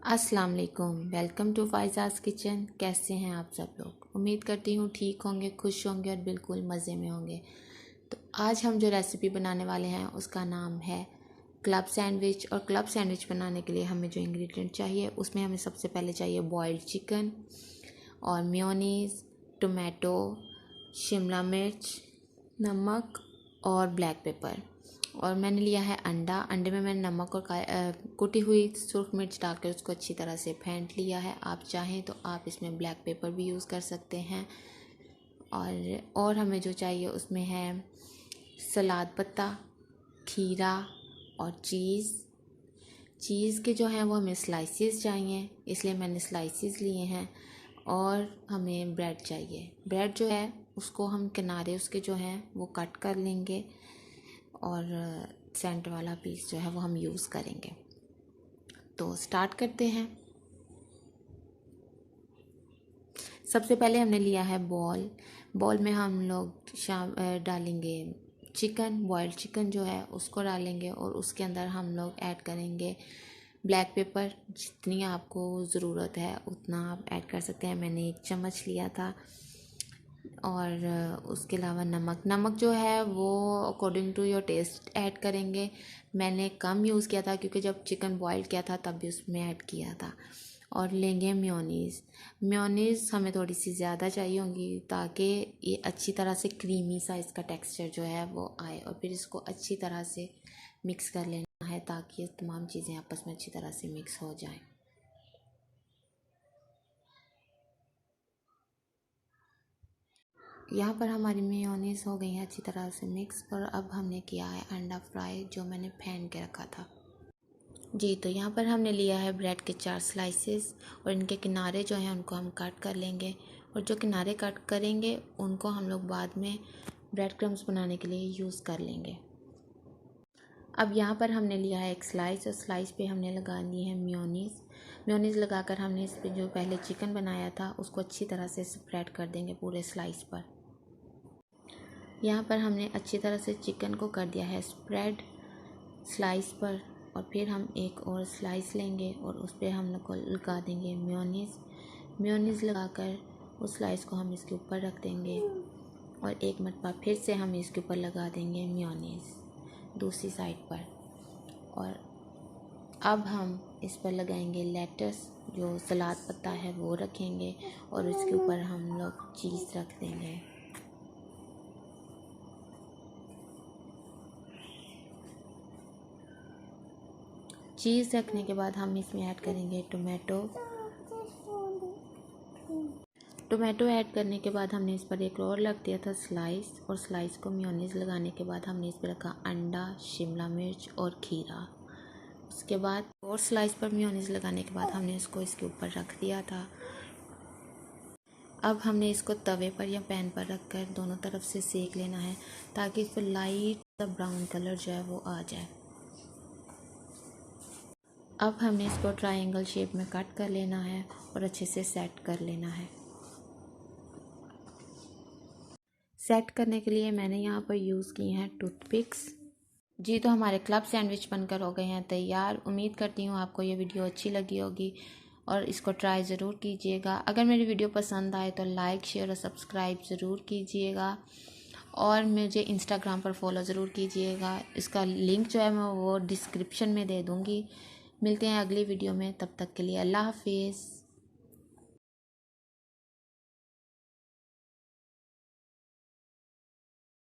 अस्सलाम वालेकुम, welcome to फ़ायज़ाज़ kitchen. कैसे हैं आप सब लोग? उम्मीद करती हूँ ठीक होंगे, खुश होंगे और बिल्कुल मज़े में होंगे। तो आज हम जो रेसिपी बनाने वाले हैं उसका नाम है क्लब सैंडविच। और क्लब सैंडविच बनाने के लिए हमें जो इंग्रेडिएंट चाहिए उसमें हमें सबसे पहले चाहिए बॉइल्ड चिकन और मेयोनीज़, टोमेटो, शिमला मिर्च, नमक और ब्लैक पेपर। और मैंने लिया है अंडा। अंडे में मैंने नमक और कुटी हुई सुर्ख मिर्च डालकर उसको अच्छी तरह से फेंट लिया है। आप चाहें तो आप इसमें ब्लैक पेपर भी यूज़ कर सकते हैं। और हमें जो चाहिए उसमें है सलाद पत्ता, खीरा और चीज़ के जो हैं वो हमें स्लाइसेस चाहिए, इसलिए मैंने स्लाइसेस लिए हैं। और हमें ब्रेड चाहिए। ब्रेड जो है उसको हम किनारे उसके जो हैं वो कट कर लेंगे और सेंटर वाला पीस जो है वो हम यूज़ करेंगे। तो स्टार्ट करते हैं। सबसे पहले हमने लिया है बॉल में हम लोग डालेंगे चिकन, बॉइल्ड चिकन जो है उसको डालेंगे और उसके अंदर हम लोग ऐड करेंगे ब्लैक पेपर। जितनी आपको ज़रूरत है उतना आप ऐड कर सकते हैं। मैंने 1 चम्मच लिया था। और उसके अलावा नमक जो है वो according to your taste add करेंगे। मैंने कम यूज़ किया था क्योंकि जब चिकन बॉईल किया था तब भी उसमें ऐड किया था। और लेंगे मेयोनीज़ हमें थोड़ी सी ज़्यादा चाहिए होंगी ताकि ये अच्छी तरह से क्रीमी सा इसका टेक्सचर जो है वो आए। और फिर इसको अच्छी तरह से मिक्स कर लेना है ताकि ये तमाम चीज़ें आपस में अच्छी तरह से मिक्स हो जाएं। यहाँ पर हमारी मेयोनीज़ हो गई है अच्छी तरह से मिक्स। और अब हमने किया है अंडा फ्राई जो मैंने फेंट के रखा था। जी, तो यहाँ पर हमने लिया है ब्रेड के 4 स्लाइसेस और इनके किनारे जो हैं उनको हम कट कर लेंगे। और जो किनारे कट करेंगे उनको हम लोग बाद में ब्रेड क्रम्स बनाने के लिए यूज़ कर लेंगे। अब यहाँ पर हमने लिया है एक स्लाइस और स्लाइस पे हमने लगा ली है मेयोनीज़ लगाकर हमने इस पे जो पहले चिकन बनाया था उसको अच्छी तरह से स्प्रेड कर देंगे पूरे स्लाइस पर। यहाँ पर हमने अच्छी तरह से चिकन को कर दिया है स्प्रेड स्लाइस पर। और फिर हम एक और स्लाइस लेंगे और उस पर हम लोग को लगा देंगे मेयोनीज़ लगाकर उस स्लाइस को हम इसके ऊपर रख देंगे। और एक मरतबा फिर से हम इसके ऊपर लगा देंगे मेयोनीज़ दूसरी साइड पर। और अब हम इस पर लगाएंगे लेटस, जो सलाद पत्ता है वो रखेंगे और इसके ऊपर हम लोग चीज़ रख देंगे। चीज़ रखने के बाद हम इसमें ऐड करेंगे टोमेटो ऐड करने के बाद हमने इस पर एक और रख दिया था स्लाइस। और स्लाइस को मेयोनीज़ लगाने के बाद हमने इस पर रखा अंडा, शिमला मिर्च और खीरा। उसके बाद और स्लाइस पर मेयोनीज़ लगाने के बाद हमने इसको इसके ऊपर रख दिया था। अब हमने इसको तवे पर या पैन पर रखकर दोनों तरफ से सेक लेना है ताकि इस पर लाइट सा ब्राउन कलर जो है वो आ जाए। अब हमने इसको ट्रायंगल शेप में कट कर लेना है और अच्छे से सेट कर लेना है। सेट करने के लिए मैंने यहाँ पर यूज़ की हैं टूथपिक्स। जी, तो हमारे क्लब सैंडविच बनकर हो गए हैं तैयार। उम्मीद करती हूँ आपको ये वीडियो अच्छी लगी होगी और इसको ट्राई ज़रूर कीजिएगा। अगर मेरी वीडियो पसंद आए तो लाइक, शेयर और सब्सक्राइब ज़रूर कीजिएगा। और मुझे इंस्टाग्राम पर फॉलो ज़रूर कीजिएगा। इसका लिंक जो है मैं वो डिस्क्रिप्शन में दे दूँगी। मिलते हैं अगली वीडियो में, तब तक के लिए अल्लाह हाफिज़।